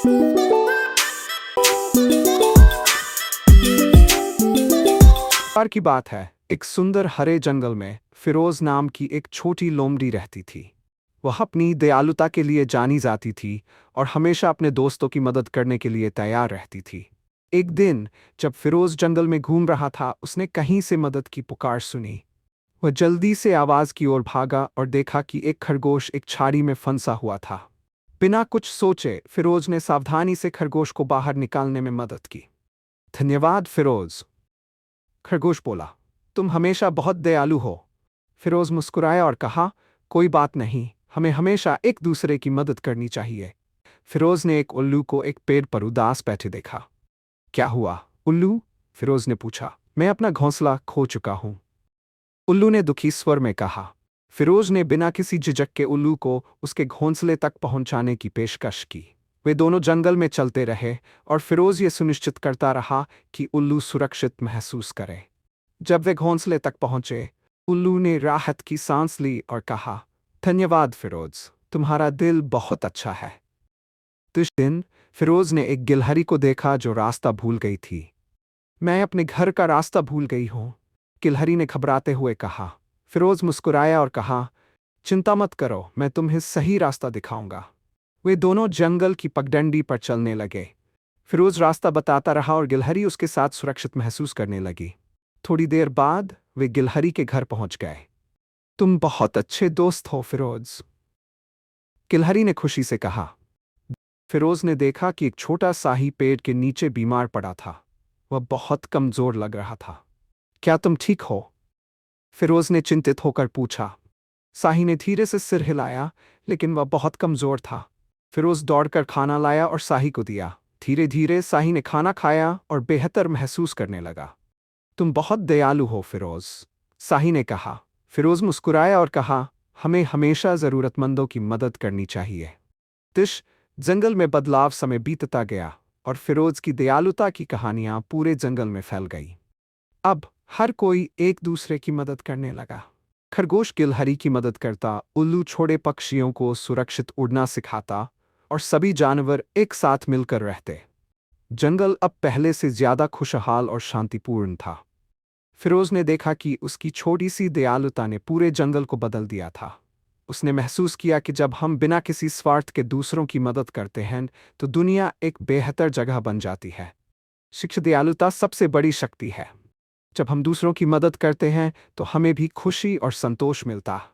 बार की बात है, एक सुंदर हरे जंगल में फिरोज नाम की एक छोटी लोमड़ी रहती थी। वह अपनी दयालुता के लिए जानी जाती थी और हमेशा अपने दोस्तों की मदद करने के लिए तैयार रहती थी। एक दिन जब फिरोज जंगल में घूम रहा था, उसने कहीं से मदद की पुकार सुनी। वह जल्दी से आवाज की ओर भागा और देखा कि एक खरगोश एक छाड़ी में फंसा हुआ था। बिना कुछ सोचे फिरोज ने सावधानी से खरगोश को बाहर निकालने में मदद की। धन्यवाद फिरोज, खरगोश बोला। तुम हमेशा बहुत दयालु हो। फिरोज मुस्कुराया और कहा, कोई बात नहीं, हमें हमेशा एक दूसरे की मदद करनी चाहिए। फिरोज ने एक उल्लू को एक पेड़ पर उदास बैठे देखा। क्या हुआ उल्लू? फिरोज ने पूछा। मैं अपना घोंसला खो चुका हूं, उल्लू ने दुखी स्वर में कहा। फिरोज ने बिना किसी झिझक के उल्लू को उसके घोंसले तक पहुंचाने की पेशकश की। वे दोनों जंगल में चलते रहे और फिरोज ये सुनिश्चित करता रहा कि उल्लू सुरक्षित महसूस करे। जब वे घोंसले तक पहुंचे, उल्लू ने राहत की सांस ली और कहा, धन्यवाद फिरोज, तुम्हारा दिल बहुत अच्छा है। उस दिन फिरोज ने एक गिलहरी को देखा जो रास्ता भूल गई थी। मैं अपने घर का रास्ता भूल गई हूं, गिलहरी ने घबराते हुए कहा। फिरोज मुस्कुराया और कहा, चिंता मत करो, मैं तुम्हें सही रास्ता दिखाऊंगा। वे दोनों जंगल की पगडंडी पर चलने लगे। फिरोज रास्ता बताता रहा और गिलहरी उसके साथ सुरक्षित महसूस करने लगी। थोड़ी देर बाद वे गिलहरी के घर पहुंच गए। तुम बहुत अच्छे दोस्त हो फिरोज, गिलहरी ने खुशी से कहा। फिरोज ने देखा कि एक छोटा शाही पेड़ के नीचे बीमार पड़ा था। वह बहुत कमजोर लग रहा था। क्या तुम ठीक हो? फिरोज ने चिंतित होकर पूछा। शाही ने धीरे से सिर हिलाया, लेकिन वह बहुत कमजोर था। फिरोज दौड़कर खाना लाया और शाही को दिया। धीरे धीरे शाही ने खाना खाया और बेहतर महसूस करने लगा। तुम बहुत दयालु हो फिरोज, शाही ने कहा। फिरोज मुस्कुराया और कहा, हमें हमेशा जरूरतमंदों की मदद करनी चाहिए। तिश जंगल में बदलाव समय बीतता गया और फिरोज की दयालुता की कहानियां पूरे जंगल में फैल गई। अब हर कोई एक दूसरे की मदद करने लगा। खरगोश गिलहरी की मदद करता, उल्लू छोटे पक्षियों को सुरक्षित उड़ना सिखाता और सभी जानवर एक साथ मिलकर रहते। जंगल अब पहले से ज्यादा खुशहाल और शांतिपूर्ण था। फिरोज ने देखा कि उसकी छोटी सी दयालुता ने पूरे जंगल को बदल दिया था। उसने महसूस किया कि जब हम बिना किसी स्वार्थ के दूसरों की मदद करते हैं तो दुनिया एक बेहतर जगह बन जाती है। शिक्षा दयालुता सबसे बड़ी शक्ति है। जब हम दूसरों की मदद करते हैं तो हमें भी खुशी और संतोष मिलता है।